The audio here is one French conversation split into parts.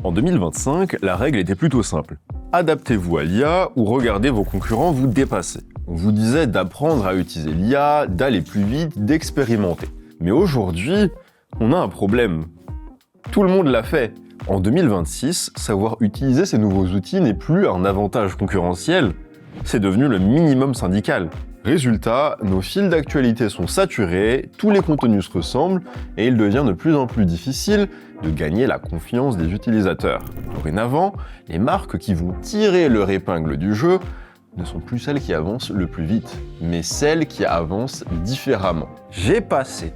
En 2025, la règle était plutôt simple. Adaptez-vous à l'IA ou regardez vos concurrents vous dépasser. On vous disait d'apprendre à utiliser l'IA, d'aller plus vite, d'expérimenter. Mais aujourd'hui, on a un problème. Tout le monde l'a fait. En 2026, savoir utiliser ces nouveaux outils n'est plus un avantage concurrentiel, c'est devenu le minimum syndical. Résultat, nos fils d'actualité sont saturés, tous les contenus se ressemblent et il devient de plus en plus difficile de gagner la confiance des utilisateurs. Dorénavant, les marques qui vont tirer leur épingle du jeu ne sont plus celles qui avancent le plus vite, mais celles qui avancent différemment. J'ai passé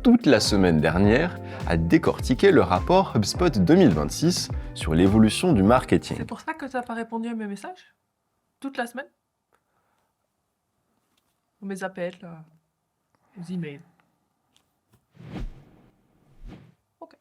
toute la semaine dernière à décortiquer le rapport HubSpot 2026 sur l'évolution du marketing. C'est pour ça que tu n'as pas répondu à mes messages toute la semaine? Mes appels, aux emails. Ok.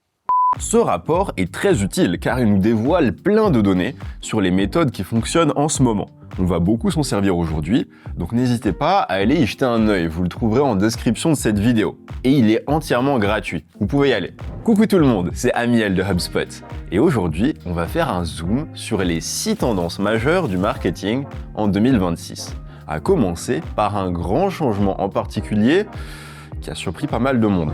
Ce rapport est très utile car il nous dévoile plein de données sur les méthodes qui fonctionnent en ce moment. On va beaucoup s'en servir aujourd'hui, donc n'hésitez pas à aller y jeter un œil, vous le trouverez en description de cette vidéo. Et il est entièrement gratuit, vous pouvez y aller. Coucou tout le monde, c'est Amiel de HubSpot. Et aujourd'hui, on va faire un zoom sur les 6 tendances majeures du marketing en 2026. À commencer par un grand changement en particulier qui a surpris pas mal de monde.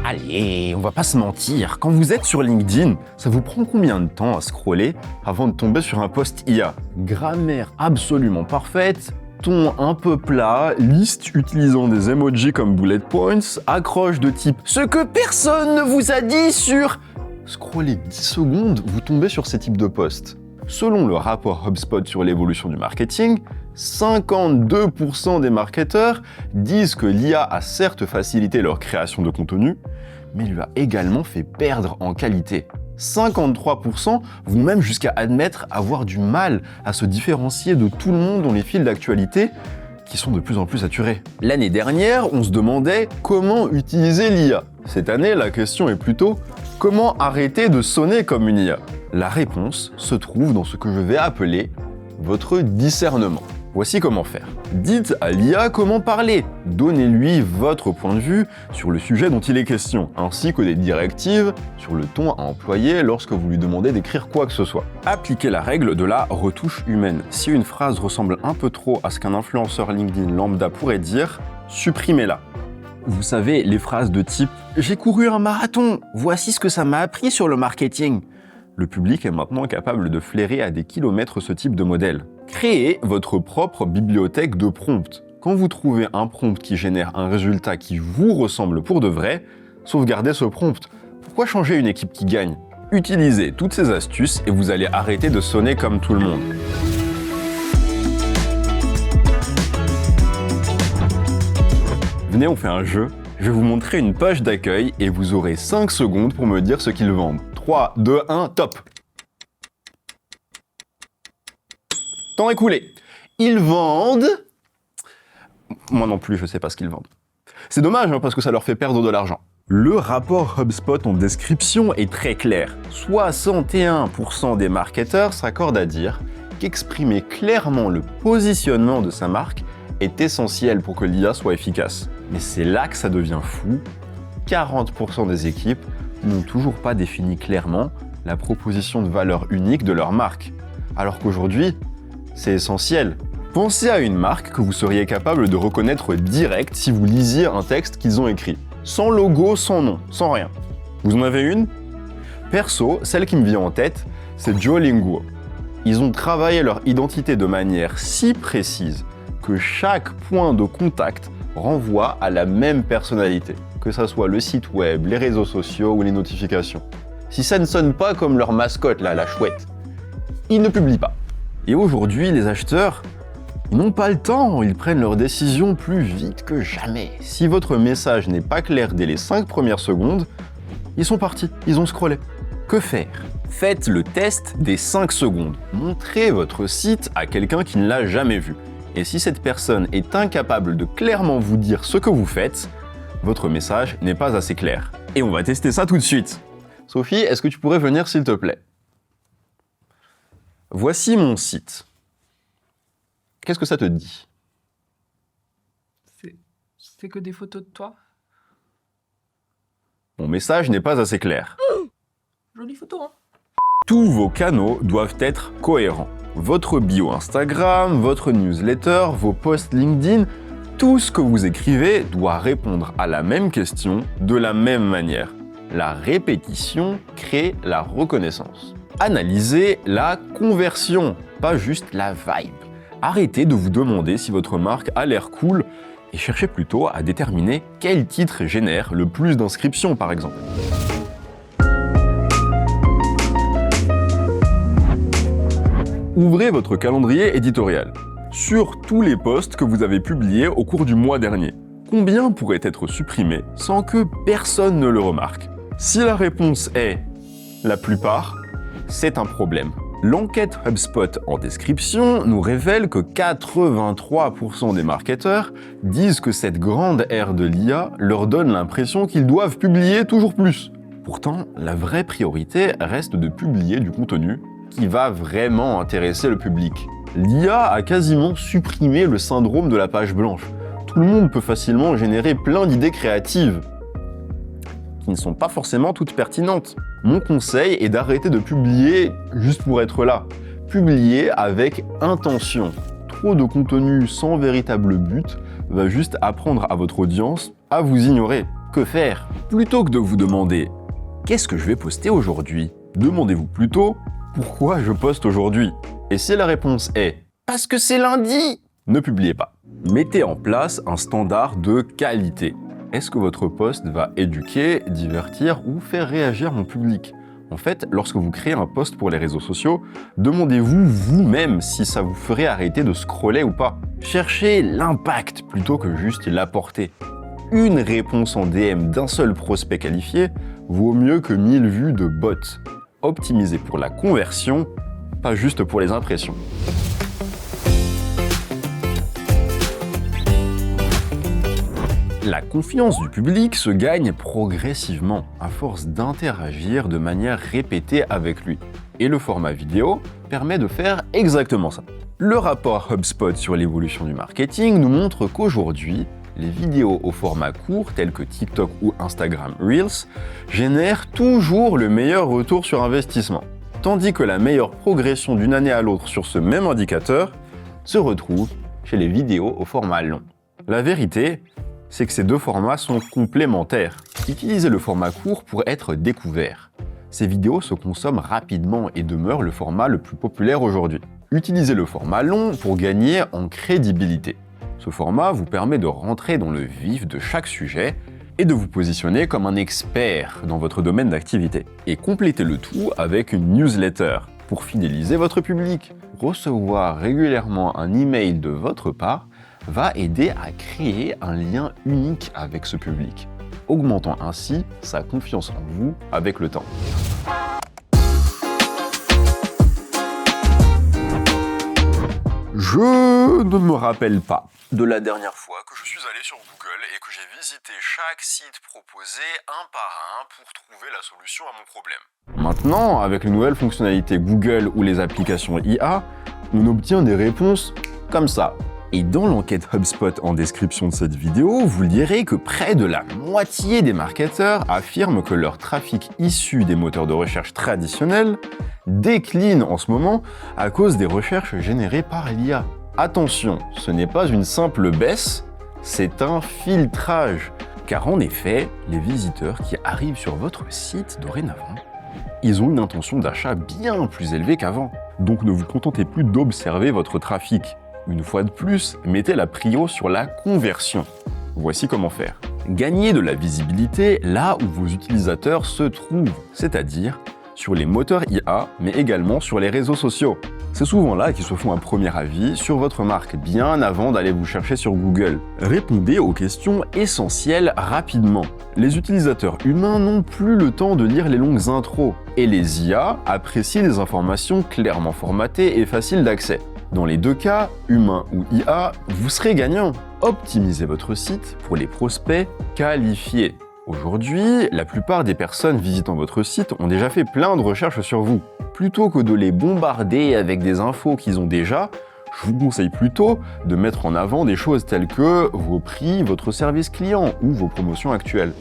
Allez, on va pas se mentir, quand vous êtes sur LinkedIn, ça vous prend combien de temps à scroller avant de tomber sur un post IA? Grammaire absolument parfaite, ton un peu plat, liste utilisant des emojis comme bullet points, accroche de type « ce que personne ne vous a dit sur ». Scrollez 10 secondes, vous tombez sur ces types de posts. Selon le rapport HubSpot sur l'évolution du marketing, 52% des marketeurs disent que l'IA a certes facilité leur création de contenu, mais lui a également fait perdre en qualité. 53% vont même jusqu'à admettre avoir du mal à se différencier de tout le monde dans les fils d'actualité qui sont de plus en plus saturés. L'année dernière, on se demandait comment utiliser l'IA. Cette année, la question est plutôt comment arrêter de sonner comme une IA? La réponse se trouve dans ce que je vais appeler votre discernement. Voici comment faire. Dites à l'IA comment parler. Donnez-lui votre point de vue sur le sujet dont il est question, ainsi que des directives sur le ton à employer lorsque vous lui demandez d'écrire quoi que ce soit. Appliquez la règle de la retouche humaine. Si une phrase ressemble un peu trop à ce qu'un influenceur LinkedIn lambda pourrait dire, supprimez-la. Vous savez, les phrases de type « J'ai couru un marathon, voici ce que ça m'a appris sur le marketing ». Le public est maintenant capable de flairer à des kilomètres ce type de modèle. Créez votre propre bibliothèque de prompts. Quand vous trouvez un prompt qui génère un résultat qui vous ressemble pour de vrai, sauvegardez ce prompt. Pourquoi changer une équipe qui gagne? Utilisez toutes ces astuces et vous allez arrêter de sonner comme tout le monde. Venez, on fait un jeu. Je vais vous montrer une page d'accueil et vous aurez 5 secondes pour me dire ce qu'ils vendent. 3, 2, 1, top! Temps écoulé. Ils vendent... Moi non plus, je sais pas ce qu'ils vendent. C'est dommage, hein, parce que ça leur fait perdre de l'argent. Le rapport HubSpot en description est très clair. 61% des marketeurs s'accordent à dire qu'exprimer clairement le positionnement de sa marque est essentiel pour que l'IA soit efficace. Mais c'est là que ça devient fou. 40% des équipes n'ont toujours pas défini clairement la proposition de valeur unique de leur marque. Alors qu'aujourd'hui, c'est essentiel. Pensez à une marque que vous seriez capable de reconnaître direct si vous lisiez un texte qu'ils ont écrit. Sans logo, sans nom, sans rien. Vous en avez une? Perso, celle qui me vient en tête, c'est Duolingo. Ils ont travaillé leur identité de manière si précise que chaque point de contact renvoie à la même personnalité, que ça soit le site web, les réseaux sociaux ou les notifications. Si ça ne sonne pas comme leur mascotte, là, la chouette, ils ne publient pas. Et aujourd'hui, les acheteurs, ils n'ont pas le temps, ils prennent leurs décisions plus vite que jamais. Si votre message n'est pas clair dès les 5 premières secondes, ils sont partis, ils ont scrollé. Que faire? Faites le test des 5 secondes. Montrez votre site à quelqu'un qui ne l'a jamais vu. Et si cette personne est incapable de clairement vous dire ce que vous faites, votre message n'est pas assez clair. Et on va tester ça tout de suite. Sophie, est-ce que tu pourrais venir s'il te plaît? Voici mon site. Qu'est-ce que ça te dit? C'est que des photos de toi. Mon message n'est pas assez clair. Jolie photo, hein. Tous vos canaux doivent être cohérents. Votre bio Instagram, votre newsletter, vos posts LinkedIn, tout ce que vous écrivez doit répondre à la même question de la même manière. La répétition crée la reconnaissance. Analysez la conversion, pas juste la vibe. Arrêtez de vous demander si votre marque a l'air cool et cherchez plutôt à déterminer quel titre génère le plus d'inscriptions par exemple. Ouvrez votre calendrier éditorial. Sur tous les posts que vous avez publiés au cours du mois dernier, combien pourraient être supprimés sans que personne ne le remarque? Si la réponse est « la plupart », c'est un problème. L'enquête HubSpot en description nous révèle que 83% des marketeurs disent que cette grande ère de l'IA leur donne l'impression qu'ils doivent publier toujours plus. Pourtant, la vraie priorité reste de publier du contenu qui va vraiment intéresser le public. L'IA a quasiment supprimé le syndrome de la page blanche. Tout le monde peut facilement générer plein d'idées créatives qui ne sont pas forcément toutes pertinentes. Mon conseil est d'arrêter de publier juste pour être là. Publier avec intention. Trop de contenu sans véritable but va juste apprendre à votre audience à vous ignorer. Que faire? Plutôt que de vous demander « Qu'est-ce que je vais poster aujourd'hui ?» demandez-vous plutôt « Pourquoi je poste aujourd'hui ?» Et si la réponse est « Parce que c'est lundi !» ne publiez pas. Mettez en place un standard de qualité. Est-ce que votre post va éduquer, divertir ou faire réagir mon public? En fait, lorsque vous créez un post pour les réseaux sociaux, demandez-vous vous-même si ça vous ferait arrêter de scroller ou pas. Cherchez l'impact plutôt que juste la portée. Une réponse en DM d'un seul prospect qualifié vaut mieux que 1000 vues de bots. Optimisez pour la conversion, pas juste pour les impressions. La confiance du public se gagne progressivement à force d'interagir de manière répétée avec lui. Et le format vidéo permet de faire exactement ça. Le rapport HubSpot sur l'évolution du marketing nous montre qu'aujourd'hui, les vidéos au format court tels que TikTok ou Instagram Reels génèrent toujours le meilleur retour sur investissement, tandis que la meilleure progression d'une année à l'autre sur ce même indicateur se retrouve chez les vidéos au format long. La vérité, c'est que ces deux formats sont complémentaires. Utilisez le format court pour être découvert. Ces vidéos se consomment rapidement et demeurent le format le plus populaire aujourd'hui. Utilisez le format long pour gagner en crédibilité. Ce format vous permet de rentrer dans le vif de chaque sujet et de vous positionner comme un expert dans votre domaine d'activité. Et complétez le tout avec une newsletter pour fidéliser votre public. Recevoir régulièrement un email de votre part va aider à créer un lien unique avec ce public, augmentant ainsi sa confiance en vous avec le temps. Je ne me rappelle pas de la dernière fois que je suis allé sur Google et que j'ai visité chaque site proposé un par un pour trouver la solution à mon problème. Maintenant, avec les nouvelles fonctionnalités Google ou les applications IA, on obtient des réponses comme ça. Et dans l'enquête HubSpot en description de cette vidéo, vous lirez que près de la moitié des marketeurs affirment que leur trafic issu des moteurs de recherche traditionnels décline en ce moment à cause des recherches générées par l'IA. Attention, ce n'est pas une simple baisse, c'est un filtrage. Car en effet, les visiteurs qui arrivent sur votre site dorénavant, ils ont une intention d'achat bien plus élevée qu'avant. Donc ne vous contentez plus d'observer votre trafic. Une fois de plus, mettez la prio sur la conversion. Voici comment faire. Gagnez de la visibilité là où vos utilisateurs se trouvent, c'est-à-dire sur les moteurs IA, mais également sur les réseaux sociaux. C'est souvent là qu'ils se font un premier avis sur votre marque, bien avant d'aller vous chercher sur Google. Répondez aux questions essentielles rapidement. Les utilisateurs humains n'ont plus le temps de lire les longues intros, et les IA apprécient des informations clairement formatées et faciles d'accès. Dans les deux cas, humain ou IA, vous serez gagnant. Optimisez votre site pour les prospects qualifiés. Aujourd'hui, la plupart des personnes visitant votre site ont déjà fait plein de recherches sur vous. Plutôt que de les bombarder avec des infos qu'ils ont déjà, je vous conseille plutôt de mettre en avant des choses telles que vos prix, votre service client ou vos promotions actuelles.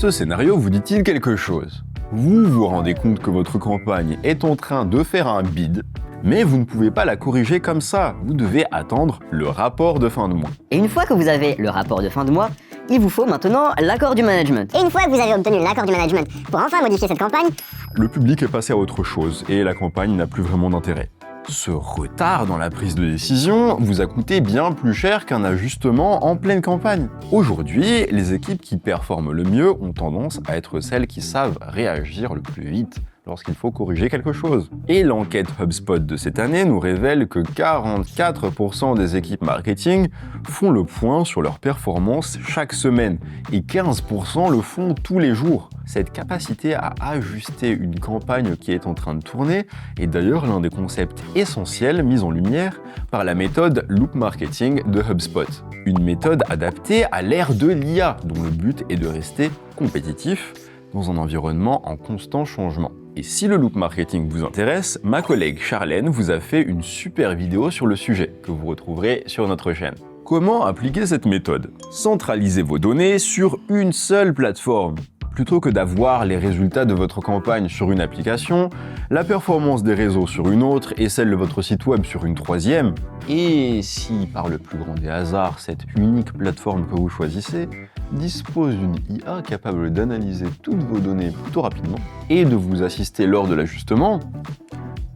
Ce scénario vous dit-il quelque chose? Vous vous rendez compte que votre campagne est en train de faire un bid, mais vous ne pouvez pas la corriger comme ça, vous devez attendre le rapport de fin de mois. Et une fois que vous avez le rapport de fin de mois, il vous faut maintenant l'accord du management. Et une fois que vous avez obtenu l'accord du management pour enfin modifier cette campagne, Le public est passé à autre chose et la campagne n'a plus vraiment d'intérêt. Ce retard dans la prise de décision vous a coûté bien plus cher qu'un ajustement en pleine campagne. Aujourd'hui, les équipes qui performent le mieux ont tendance à être celles qui savent réagir le plus vite lorsqu'il faut corriger quelque chose. Et l'enquête HubSpot de cette année nous révèle que 44% des équipes marketing font le point sur leur performance chaque semaine et 15% le font tous les jours. Cette capacité à ajuster une campagne qui est en train de tourner est d'ailleurs l'un des concepts essentiels mis en lumière par la méthode Loop Marketing de HubSpot. Une méthode adaptée à l'ère de l'IA, dont le but est de rester compétitif dans un environnement en constant changement. Et si le loop marketing vous intéresse, ma collègue Charlène vous a fait une super vidéo sur le sujet que vous retrouverez sur notre chaîne. Comment appliquer cette méthode? Centralisez vos données sur une seule plateforme. Plutôt que d'avoir les résultats de votre campagne sur une application, la performance des réseaux sur une autre et celle de votre site web sur une troisième, et si par le plus grand des hasards, cette unique plateforme que vous choisissez dispose d'une IA capable d'analyser toutes vos données plutôt rapidement et de vous assister lors de l'ajustement,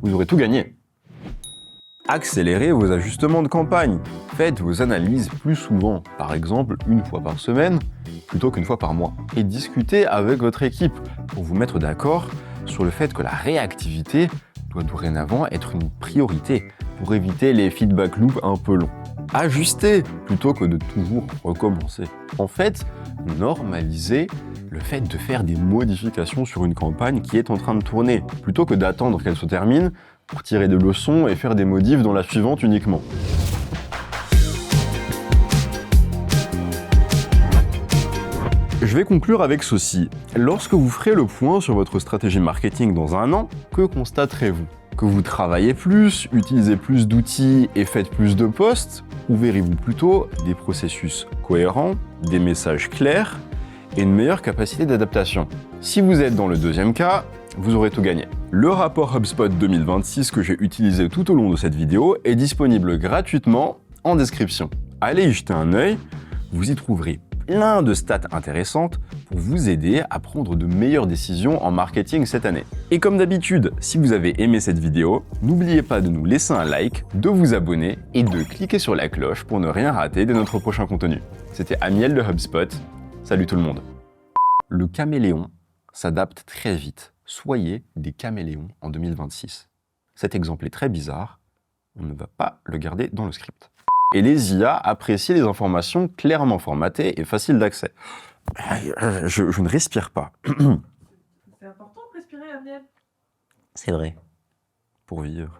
vous aurez tout gagné. Accélérez vos ajustements de campagne. Faites vos analyses plus souvent, par exemple une fois par semaine plutôt qu'une fois par mois. Et discutez avec votre équipe pour vous mettre d'accord sur le fait que la réactivité doit dorénavant être une priorité pour éviter les feedback loops un peu longs. Ajustez plutôt que de toujours recommencer. En fait, normalisez le fait de faire des modifications sur une campagne qui est en train de tourner, plutôt que d'attendre qu'elle se termine pour tirer des leçons et faire des modifs dans la suivante uniquement. Je vais conclure avec ceci. Lorsque vous ferez le point sur votre stratégie marketing dans un an, que constaterez-vous? Que vous travaillez plus, utilisez plus d'outils et faites plus de posts? Ou verrez-vous plutôt des processus cohérents, des messages clairs et une meilleure capacité d'adaptation? Si vous êtes dans le deuxième cas, vous aurez tout gagné. Le rapport HubSpot 2026 que j'ai utilisé tout au long de cette vidéo est disponible gratuitement en description. Allez y jeter un œil, vous y trouverez plein de stats intéressantes pour vous aider à prendre de meilleures décisions en marketing cette année. Et comme d'habitude, si vous avez aimé cette vidéo, n'oubliez pas de nous laisser un like, de vous abonner et de cliquer sur la cloche pour ne rien rater de notre prochain contenu. C'était Amiel de HubSpot. Salut tout le monde. Le caméléon s'adapte très vite. Soyez des caméléons en 2026. Cet exemple est très bizarre, on ne va pas le garder dans le script. Et les IA apprécient les informations clairement formatées et faciles d'accès. Je ne respire pas. C'est important de respirer, Amiel. C'est vrai. Pour vivre.